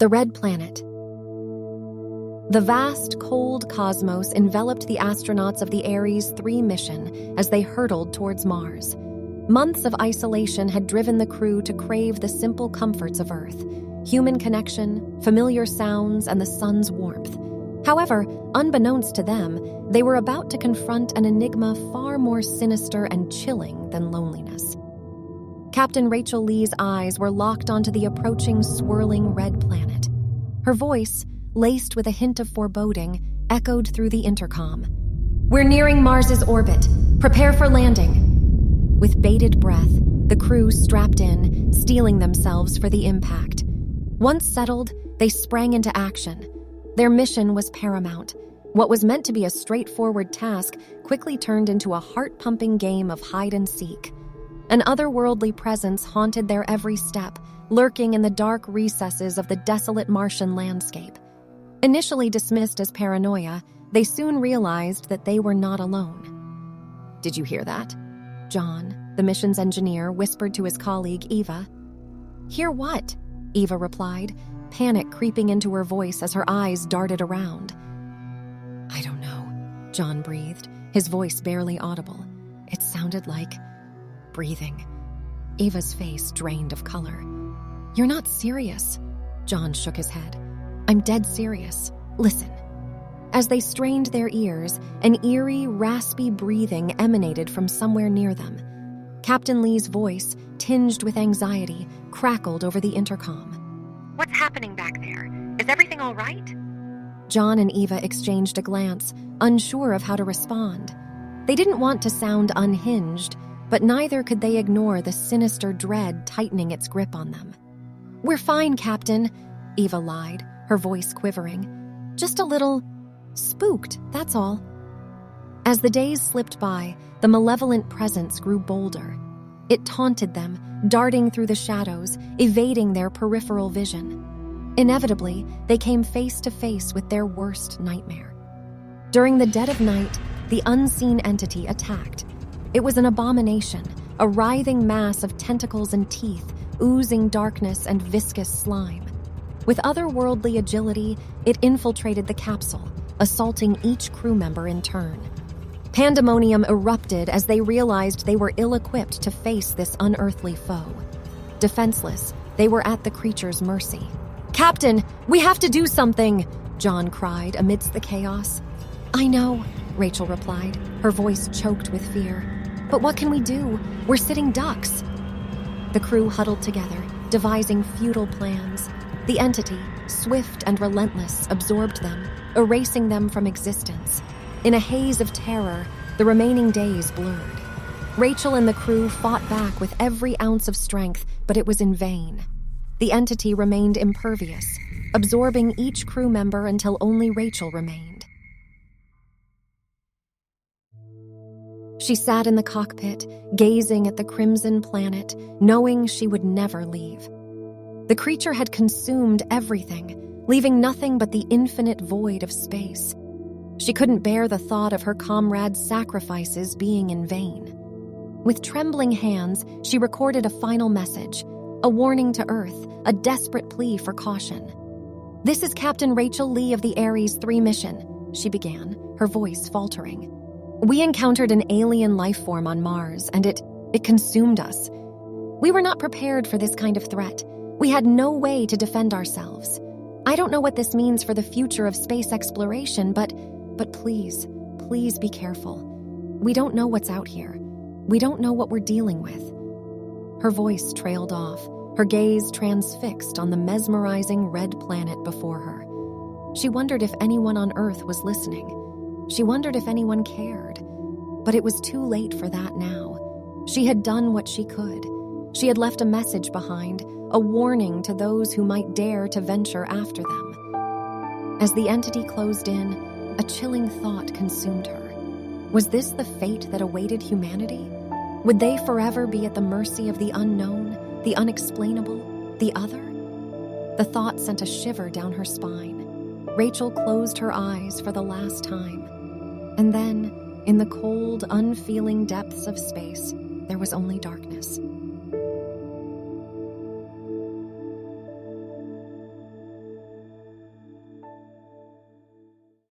The Red Planet. The vast, cold cosmos enveloped the astronauts of the Ares 3 mission as they hurtled towards Mars. Months of isolation had driven the crew to crave the simple comforts of Earth: human connection, familiar sounds, and the sun's warmth. However, unbeknownst to them, they were about to confront an enigma far more sinister and chilling than loneliness. Captain Rachel Lee's eyes were locked onto the approaching swirling red planet. Her voice, laced with a hint of foreboding, echoed through the intercom. "We're nearing Mars's orbit. Prepare for landing." With bated breath, the crew strapped in, steeling themselves for the impact. Once settled, they sprang into action. Their mission was paramount. What was meant to be a straightforward task quickly turned into a heart-pumping game of hide-and-seek. An otherworldly presence haunted their every step, lurking in the dark recesses of the desolate Martian landscape. Initially dismissed as paranoia, they soon realized that they were not alone. "Did you hear that?" John, the mission's engineer, whispered to his colleague, Eva. "Hear what?" Eva replied, panic creeping into her voice as her eyes darted around. "I don't know," John breathed, his voice barely audible. It sounded like breathing. Eva's face drained of color. "You're not serious." John shook his head. "I'm dead serious. Listen." As they strained their ears, an eerie, raspy breathing emanated from somewhere near them. Captain Lee's voice, tinged with anxiety, crackled over the intercom. "What's happening back there? Is everything all right?" John and Eva exchanged a glance, unsure of how to respond. They didn't want to sound unhinged, but neither could they ignore the sinister dread tightening its grip on them. "We're fine, Captain," Eva lied, her voice quivering. "Just a little spooked, that's all." As the days slipped by, the malevolent presence grew bolder. It taunted them, darting through the shadows, evading their peripheral vision. Inevitably, they came face to face with their worst nightmare. During the dead of night, the unseen entity attacked. It was an abomination, a writhing mass of tentacles and teeth, oozing darkness and viscous slime. With otherworldly agility, it infiltrated the capsule, assaulting each crew member in turn. Pandemonium erupted as they realized they were ill-equipped to face this unearthly foe. Defenseless, they were at the creature's mercy. "Captain, we have to do something!" John cried amidst the chaos. "I know," Rachel replied, her voice choked with fear. "But what can we do? We're sitting ducks." The crew huddled together, devising futile plans. The entity, swift and relentless, absorbed them, erasing them from existence. In a haze of terror, the remaining days blurred. Rachel and the crew fought back with every ounce of strength, but it was in vain. The entity remained impervious, absorbing each crew member until only Rachel remained. She sat in the cockpit, gazing at the crimson planet, knowing she would never leave. The creature had consumed everything, leaving nothing but the infinite void of space. She couldn't bear the thought of her comrades' sacrifices being in vain. With trembling hands, she recorded a final message, a warning to Earth, a desperate plea for caution. "This is Captain Rachel Lee of the Ares 3 mission," she began, her voice faltering. "We encountered an alien life form on Mars, and it consumed us. We were not prepared for this kind of threat. We had no way to defend ourselves. I don't know what this means for the future of space exploration, but please be careful. We don't know what's out here. We don't know what we're dealing with." Her voice trailed off, her gaze transfixed on the mesmerizing red planet before her. She wondered if anyone on Earth was listening. She wondered if anyone cared. But it was too late for that now. She had done what she could. She had left a message behind, a warning to those who might dare to venture after them. As the entity closed in, a chilling thought consumed her. Was this the fate that awaited humanity? Would they forever be at the mercy of the unknown, the unexplainable, the other? The thought sent a shiver down her spine. Rachel closed her eyes for the last time. And then, in the cold, unfeeling depths of space, there was only darkness.